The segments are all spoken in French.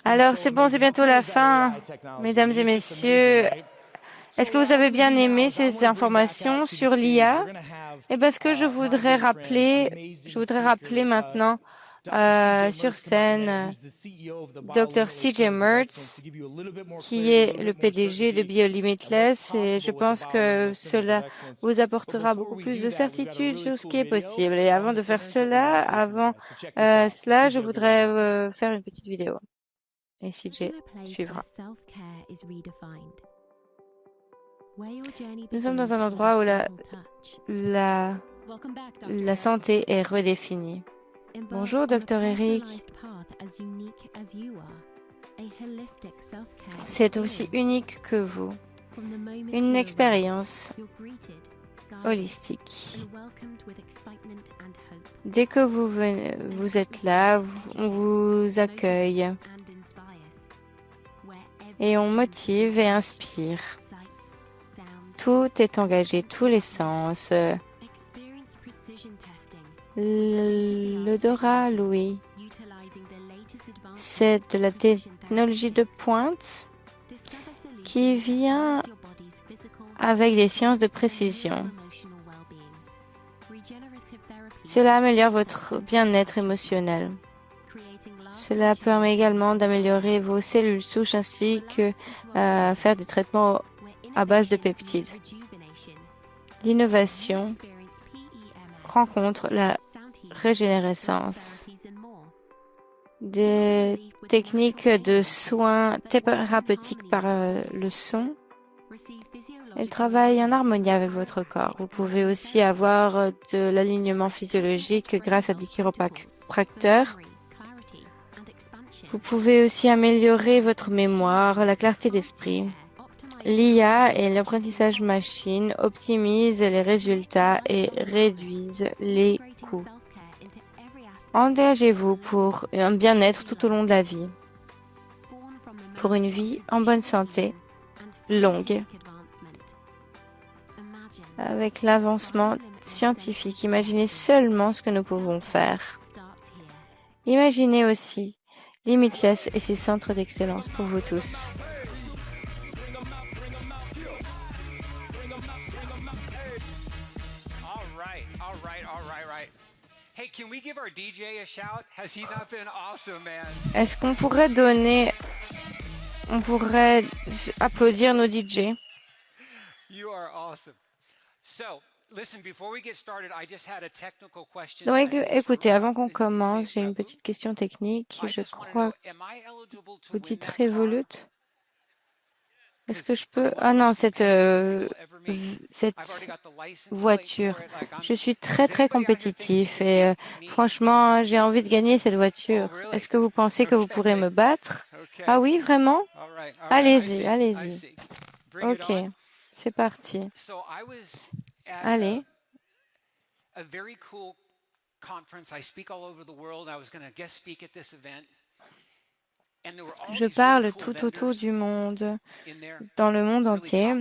Alors, c'est bon, c'est bientôt la fin. Mesdames et messieurs, est-ce que vous avez bien aimé ces informations sur l'IA? Eh bien, ce que je voudrais rappeler maintenant sur scène Dr. CJ Mertz, qui est le PDG de BioLimitless, et je pense que cela vous apportera beaucoup plus de certitude sur ce qui est possible. Et avant de faire cela, je voudrais faire une petite vidéo. Et CJ suivra. Nous sommes dans un endroit où la santé est redéfinie. Bonjour, Dr. Eric. C'est aussi unique que vous. Une expérience holistique. Dès que vous êtes là, on vous accueille et on motive et inspire. Tout est engagé, tous les sens. L'odorat, Louis, c'est de la technologie de pointe qui vient avec des sciences de précision. Cela améliore votre bien-être émotionnel. Cela permet également d'améliorer vos cellules souches ainsi que faire des traitements à base de peptides. L'innovation rencontre la régénérescence. Des techniques de soins thérapeutiques par le son. Elles travaillent en harmonie avec votre corps. Vous pouvez aussi avoir de l'alignement physiologique grâce à des chiropracteurs. Vous pouvez aussi améliorer votre mémoire, la clarté d'esprit. L'IA et l'apprentissage machine optimisent les résultats et réduisent les coûts. Engagez-vous pour un bien-être tout au long de la vie, pour une vie en bonne santé, longue. Avec l'avancement scientifique, imaginez seulement ce que nous pouvons faire. Imaginez aussi Limitless et ses centres d'excellence pour vous tous. Est-ce qu'on pourrait applaudir nos DJ? Donc, écoutez, avant qu'on commence, j'ai une petite question technique. Je crois que vous dites Revolut. Est-ce que je peux... Ah non, cette voiture. Je suis très compétitif et franchement, j'ai envie de gagner cette voiture. Est-ce que vous pensez que vous pourrez me battre? Ah oui, vraiment? Allez-y, allez-y. Ok, c'est parti. Allez. Je parle tout autour du monde, dans le monde entier,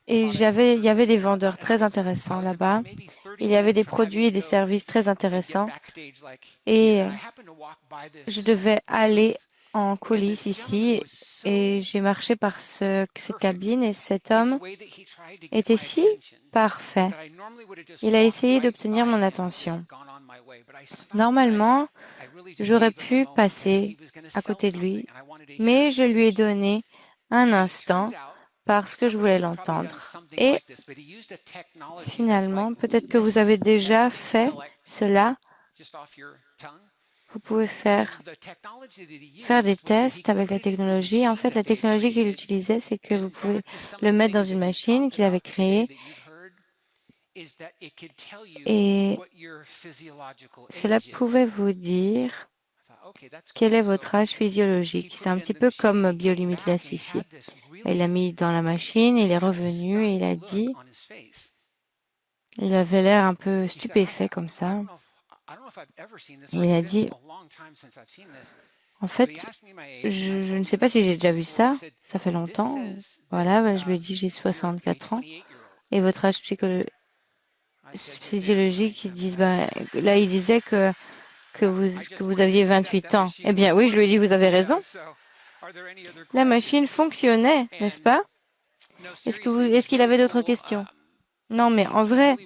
et il y avait des vendeurs très intéressants là-bas. Il y avait des produits et des services très intéressants, et je devais aller en coulisses ici, et j'ai marché par cette cabine, et cet homme était si parfait. Il a essayé d'obtenir mon attention. Normalement, j'aurais pu passer à côté de lui, mais je lui ai donné un instant parce que je voulais l'entendre. Et finalement, peut-être que vous avez déjà fait cela. Vous pouvez faire des tests avec la technologie. En fait, la technologie qu'il utilisait, c'est que vous pouvez le mettre dans une machine qu'il avait créée et cela pouvait vous dire quel est votre âge physiologique. C'est un petit peu comme BioLimitless ici. Il l'a mis dans la machine, il est revenu et il a dit, il avait l'air un peu stupéfait comme ça. Il a dit, en fait, je ne sais pas si j'ai déjà vu ça, ça fait longtemps. Voilà, je lui ai dit, j'ai 64 ans. Et votre âge physiologique, là, il disait que que vous aviez 28 ans. Eh bien oui, je lui ai dit, vous avez raison. La machine fonctionnait, n'est-ce pas? Est-ce qu'il avait d'autres questions? Non, mais en vrai,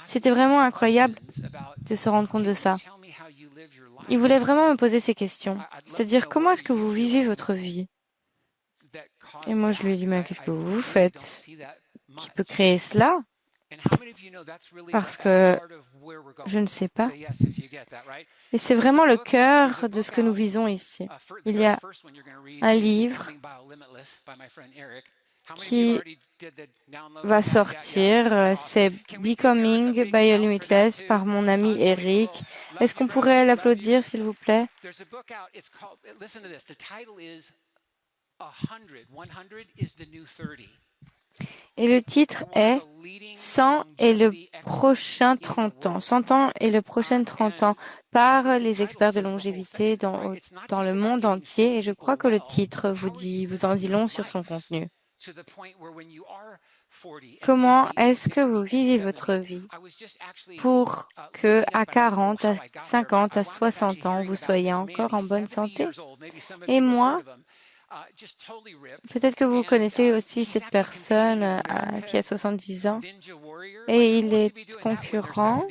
c'était vraiment incroyable de se rendre compte de ça. Il voulait vraiment me poser ces questions. C'est-à-dire, comment est-ce que vous vivez votre vie? Et moi, je lui ai dit, mais qu'est-ce que vous faites? Qui peut créer cela? Parce que je ne sais pas. Et c'est vraiment le cœur de ce que nous visons ici. Il y a un livre qui va sortir, c'est Becoming Biolimitless par mon ami Eric. Est-ce qu'on pourrait l'applaudir, s'il vous plaît? Et le titre est 100 et le prochain 30 ans. 100 ans et le prochain 30 ans par les experts de longévité dans le monde entier. Et je crois que le titre vous en dit long sur son contenu. Comment est-ce que vous vivez votre vie pour que à 40, à 50, à 60 ans, vous soyez encore en bonne santé? Et moi, peut-être que vous connaissez aussi cette personne qui a 70 ans et il est concurrent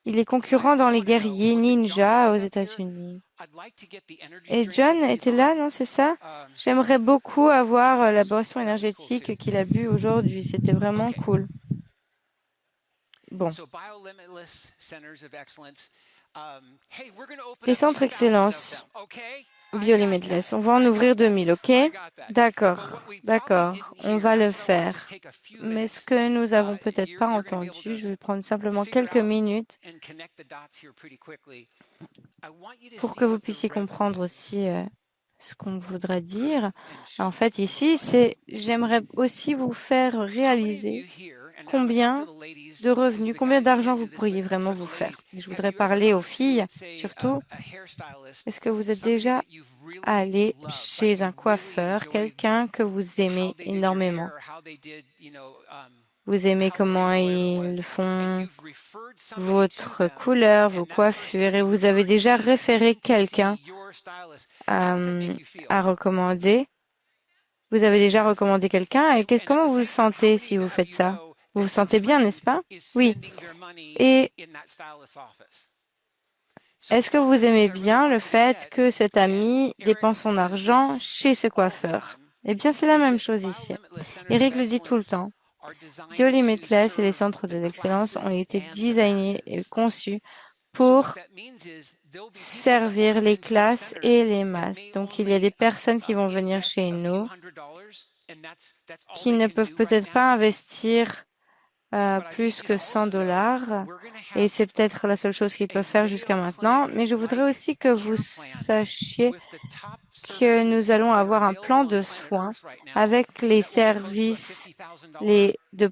il est concurrent dans les guerriers ninja aux États-Unis. Et John était là, non, c'est ça? J'aimerais beaucoup avoir la boisson énergétique qu'il a bu aujourd'hui. C'était vraiment cool. Bon. Les centres excellence Biolimitless. On va en ouvrir 2000, ok? D'accord, d'accord, on va le faire. Mais ce que nous avons peut-être pas entendu, je vais prendre simplement quelques minutes pour que vous puissiez comprendre aussi ce qu'on voudrait dire. En fait, ici, j'aimerais aussi vous faire réaliser combien de revenus, combien d'argent vous pourriez vraiment vous faire. Je voudrais parler aux filles, surtout. Est-ce que vous êtes déjà allé chez un coiffeur, quelqu'un que vous aimez énormément? Vous aimez comment ils font votre couleur, vos coiffures, et vous avez déjà référé quelqu'un à recommander. Vous avez déjà recommandé quelqu'un et comment vous vous sentez si vous faites ça? Vous vous sentez bien, n'est-ce pas? Oui. Et est-ce que vous aimez bien le fait que cet ami dépense son argent chez ce coiffeur? Eh bien, c'est la même chose ici. Eric le dit tout le temps. Biolimitless et les centres de l'excellence ont été designés et conçus pour servir les classes et les masses. Donc, il y a des personnes qui vont venir chez nous qui ne peuvent peut-être pas investir plus que 100 $ et c'est peut-être la seule chose qu'ils peuvent faire jusqu'à maintenant. Mais je voudrais aussi que vous sachiez que nous allons avoir un plan de soins avec les services de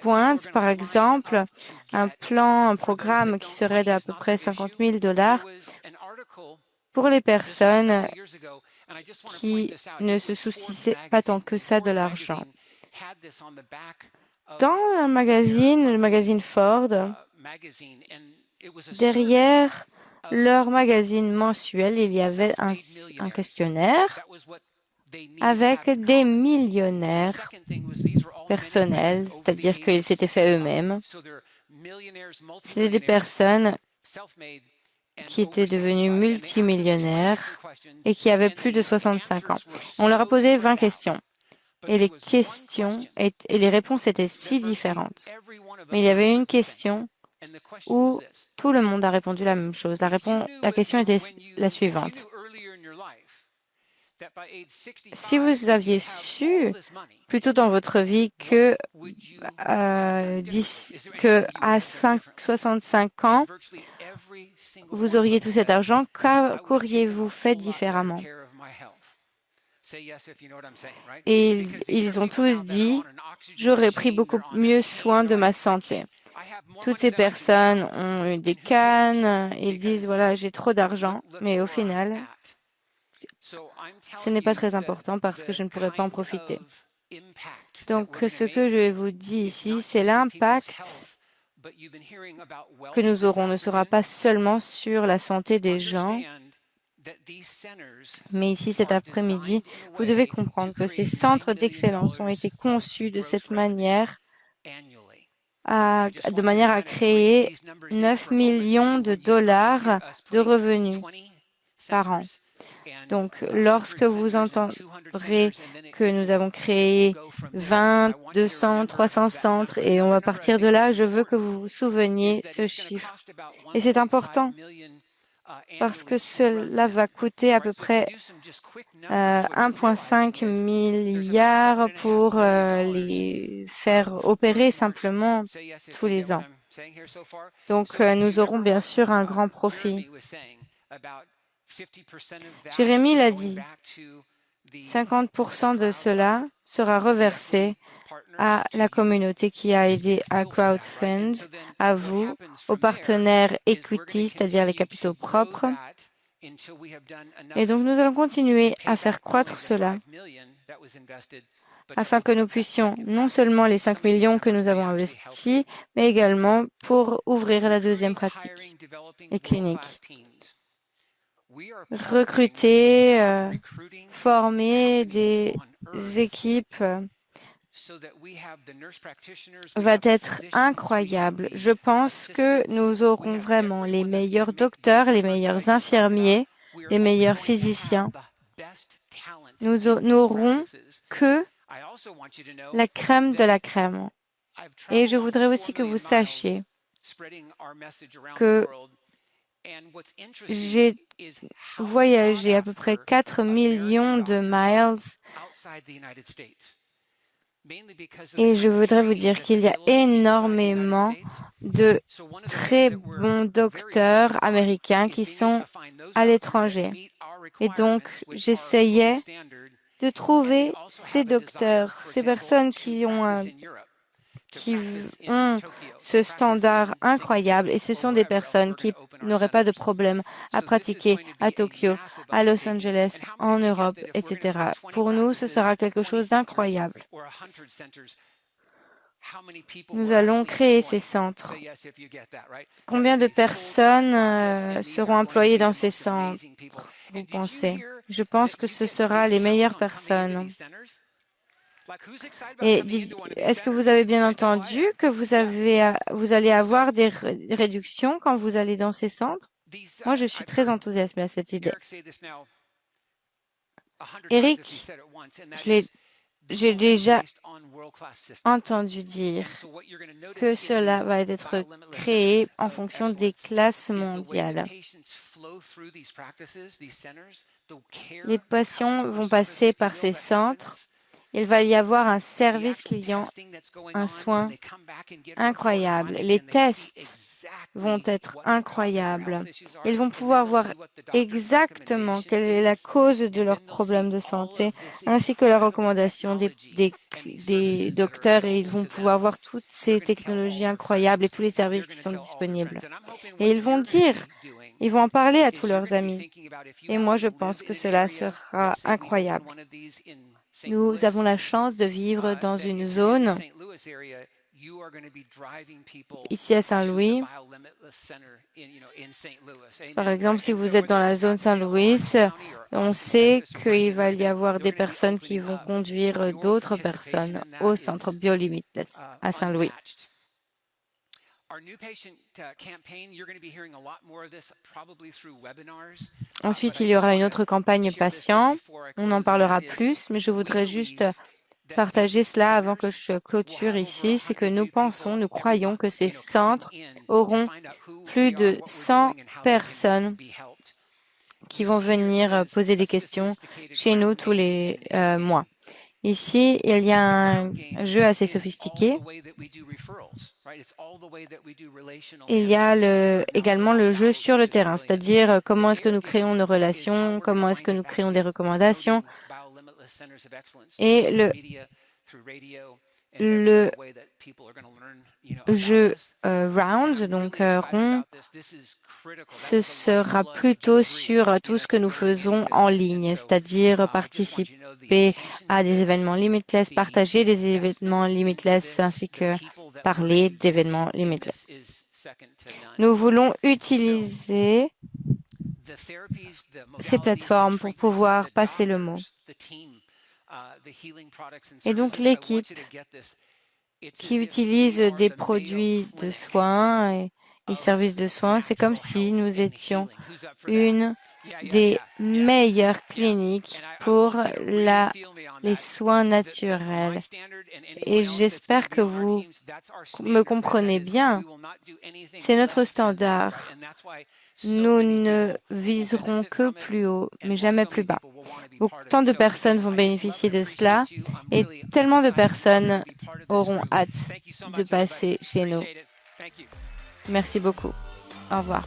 pointe, par exemple, un programme qui serait d'à peu près 50 000 $ pour les personnes qui ne se soucient pas tant que ça de l'argent. Dans un magazine, le magazine Ford, derrière leur magazine mensuel, il y avait un questionnaire avec des millionnaires personnels, c'est-à-dire qu'ils s'étaient fait eux-mêmes. C'était des personnes qui étaient devenues multimillionnaires et qui avaient plus de 65 ans. On leur a posé 20 questions. Et les réponses étaient si différentes. Mais il y avait une question où tout le monde a répondu la même chose. La question était la suivante. Si vous aviez su plus tôt dans votre vie que à 65 ans, vous auriez tout cet argent, qu'auriez-vous fait différemment? Et ils ont tous dit, j'aurais pris beaucoup mieux soin de ma santé. Toutes ces personnes ont eu des cannes, ils disent, voilà, j'ai trop d'argent, mais au final, ce n'est pas très important parce que je ne pourrais pas en profiter. Donc, ce que je vous dis ici, c'est l'impact que nous aurons ne sera pas seulement sur la santé des gens, mais ici cet après-midi, vous devez comprendre que ces centres d'excellence ont été conçus de cette manière, de manière à créer 9 millions de dollars de revenus par an. Donc, lorsque vous entendrez que nous avons créé 20, 200, 300 centres et on va partir de là, je veux que vous vous souveniez ce chiffre. Et c'est important parce que cela va coûter à peu près 1,5 milliard pour les faire opérer simplement tous les ans. Donc, nous aurons bien sûr un grand profit. Jérémie l'a dit, 50% de cela sera reversé à la communauté qui a aidé à crowdfund, à vous, aux partenaires equity, c'est-à-dire les capitaux propres. Et donc, nous allons continuer à faire croître cela afin que nous puissions non seulement les 5 millions que nous avons investis, mais également pour ouvrir la deuxième pratique, les cliniques. Recruter, former des équipes va être incroyable. Je pense que nous aurons vraiment les meilleurs docteurs, les meilleurs infirmiers, les meilleurs physiciens. Nous n'aurons que la crème de la crème. Et je voudrais aussi que vous sachiez que j'ai voyagé à peu près 4 millions de miles et je voudrais vous dire qu'il y a énormément de très bons docteurs américains qui sont à l'étranger. Et donc, j'essayais de trouver ces docteurs, ces personnes qui ont ce standard incroyable et ce sont des personnes qui n'auraient pas de problème à pratiquer à Tokyo, à Los Angeles, en Europe, etc. Pour nous, ce sera quelque chose d'incroyable. Nous allons créer ces centres. Combien de personnes seront employées dans ces centres, vous pensez? Je pense que ce sera les meilleures personnes. Et est-ce que vous avez bien entendu que vous allez avoir des réductions quand vous allez dans ces centres? Moi, je suis très enthousiasmée à cette idée. Eric, j'ai déjà entendu dire que cela va être créé en fonction des classes mondiales. Les patients vont passer par ces centres. Il va y avoir un service client, un soin incroyable. Les tests vont être incroyables. Ils vont pouvoir voir exactement quelle est la cause de leurs problèmes de santé, ainsi que la recommandation des docteurs, et ils vont pouvoir voir toutes ces technologies incroyables et tous les services qui sont disponibles. Et ils vont en parler à tous leurs amis. Et moi, je pense que cela sera incroyable. Nous avons la chance de vivre dans une zone ici à Saint-Louis. Par exemple, si vous êtes dans la zone Saint-Louis, on sait qu'il va y avoir des personnes qui vont conduire d'autres personnes au centre BioLimitless à Saint-Louis. Ensuite, il y aura une autre campagne patient. On en parlera plus, mais je voudrais juste partager cela avant que je clôture ici. C'est que nous croyons que ces centres auront plus de 100 personnes qui vont venir poser des questions chez nous tous les mois. Ici, il y a un jeu assez sophistiqué. Il y a également le jeu sur le terrain, c'est-à-dire comment est-ce que nous créons nos relations, comment est-ce que nous créons des recommandations. Et le jeu round, donc rond, ce sera plutôt sur tout ce que nous faisons en ligne, c'est-à-dire participer à des événements Limitless, partager des événements Limitless, ainsi que parler d'événements limitless. Nous voulons utiliser ces plateformes pour pouvoir passer le mot. Et donc l'équipe qui utilise des produits de soins et services de soins, c'est comme si nous étions une des meilleures cliniques pour les soins naturels. Et j'espère que vous me comprenez bien. C'est notre standard. Nous ne viserons que plus haut, mais jamais plus bas. Tant de personnes vont bénéficier de cela et tellement de personnes auront hâte de passer chez nous. Merci beaucoup. Au revoir.